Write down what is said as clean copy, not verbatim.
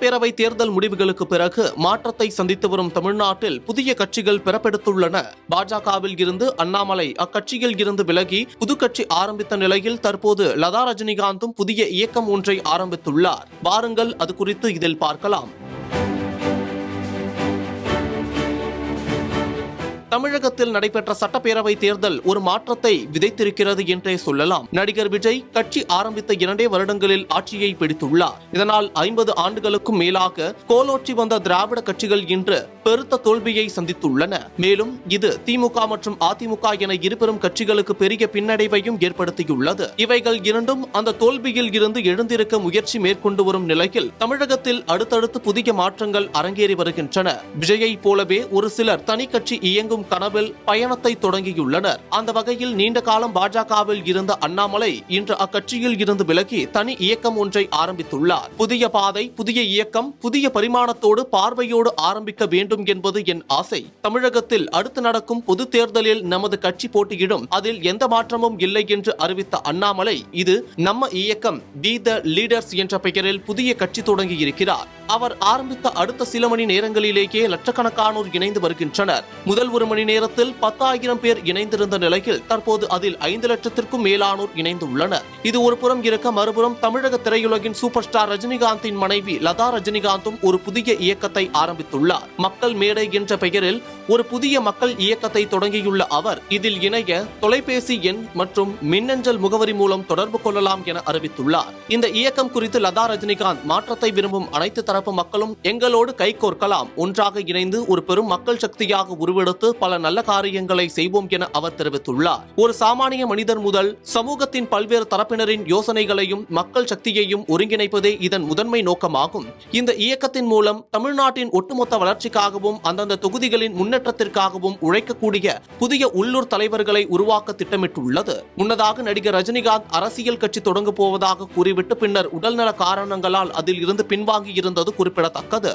சட்டப்பேரவை தேர்தல் முடிவுகளுக்கு பிறகு மாற்றத்தை சந்தித்து வரும் தமிழ்நாட்டில் புதிய கட்சிகள் பிறப்பெடுத்துள்ளன. பாஜகவில் இருந்து அண்ணாமலை அக்கட்சியில் இருந்து விலகி புதுக்கட்சி ஆரம்பித்த நிலையில் தற்போது லதா ரஜினிகாந்தும் புதிய இயக்கம் ஒன்றை ஆரம்பித்துள்ளார். வாருங்கள் அது குறித்து இதில் பார்க்கலாம். தமிழகத்தில் நடைபெற்ற சட்டப்பேரவை தேர்தல் ஒரு மாற்றத்தை விதைத்திருக்கிறது என்றே சொல்லலாம். நடிகர் விஜய் கட்சி ஆரம்பித்த 2 வருடங்களில் ஆட்சியை பிடித்துள்ளார். இதனால் 50 ஆண்டுகளுக்கும் மேலாக கோலோற்றி வந்த திராவிட கட்சிகள் இன்று பெருத்த தோல்வியை சந்தித்துள்ளன. மேலும் இது திமுக மற்றும் அதிமுக என இருபெரும் கட்சிகளுக்கு பெரிய பின்னடைவையும் ஏற்படுத்தியுள்ளது. இவைகள் இரண்டும் அந்த தோல்வியில் இருந்து எழுந்திருக்க முயற்சி மேற்கொண்டு வரும் நிலையில் தமிழகத்தில் அடுத்தடுத்து புதிய மாற்றங்கள் அரங்கேறி வருகின்றன. விஜயை போலவே ஒரு சிலர் தனி கட்சி இயங்கும் கனவில் பயணத்தை தொடங்கியுள்ளனர். அந்த வகையில் நீண்ட காலம் பாஜகவில் இருந்த அண்ணாமலை இன்று அக்கட்சியில் இருந்து விலகி தனி இயக்கம் ஒன்றை ஆரம்பித்துள்ளார். புதிய பாதை, புதிய இயக்கம், புதிய பரிமாணத்தோடு பார்வையோடு ஆரம்பிக்க வேண்டும் என்பது என் ஆசை. தமிழகத்தில் அடுத்து நடக்கும் பொது தேர்தலில் நமது கட்சி போட்டியிடும். அதில் எந்த மாற்றமும் இல்லை என்று அறிவித்த அண்ணாமலை இது நம்ம இயக்கம் வி த லீடர்ஸ் என்ற பெயரில் புதிய கட்சி தொடங்கி இருக்கிறார். அவர் ஆரம்பித்த அடுத்த சில மணி நேரங்களிலேயே லட்சக்கணக்கானோர் இணைந்து வருகின்றனர். முதல் ஒரு மணி நேரத்தில் 10,000 பேர் இணைந்திருந்த நிலையில் தற்போது அதில் 5 லட்சத்திற்கும் மேலானோர் இணைந்துள்ளனர். இது ஒரு புறம் இருக்க, மறுபுறம் தமிழக திரையுலகின் சூப்பர் ஸ்டார் ரஜினிகாந்தின் மனைவி லதா ரஜினிகாந்தும் ஒரு புதிய இயக்கத்தை ஆரம்பித்துள்ளார். மக்கள் மேடை என்ற பெயரில் ஒரு புதிய மக்கள் இயக்கத்தை தொடங்கியுள்ள அவர் இதில் இணைய தொலைபேசி எண் மற்றும் மின்னஞ்சல் முகவரி மூலம் தொடர்பு கொள்ளலாம் என அறிவித்துள்ளார். இந்த இயக்கம் குறித்து லதா ரஜினிகாந்த் மாற்றத்தை விரும்பும் அனைத்து தரப்பு மக்களும் எங்களோடு கைகோர்க்கலாம், ஒன்றாக இணைந்து ஒரு பெரும் மக்கள் சக்தியாக உருவெடுத்து பல நல்ல காரியங்களை செய்வோம் என அவர் தெரிவித்துள்ளார். ஒரு சாமானிய மனிதர் முதல் சமூகத்தின் பல்வேறு தரப்பினரின் யோசனைகளையும் மக்கள் சக்தியையும் ஒருங்கிணைப்பதே இதன் முதன்மை நோக்கமாகும். இந்த இயக்கத்தின் மூலம் தமிழ்நாட்டின் ஒட்டுமொத்த வளர்ச்சிக்காகவும் அந்தந்த தொகுதிகளின் முன்னேற்றத்திற்காகவும் உழைக்கக்கூடிய புதிய உள்ளூர் தலைவர்களை உருவாக்க திட்டமிட்டுள்ளது. முன்னதாக நடிகர் ரஜினிகாந்த் அரசியல் கட்சி தொடங்க போவதாக கூறிவிட்டு பின்னர் உடல்நல காரணங்களால் அதில் இருந்து பின்வாங்கி இருந்தது குறிப்பிடத்தக்கது.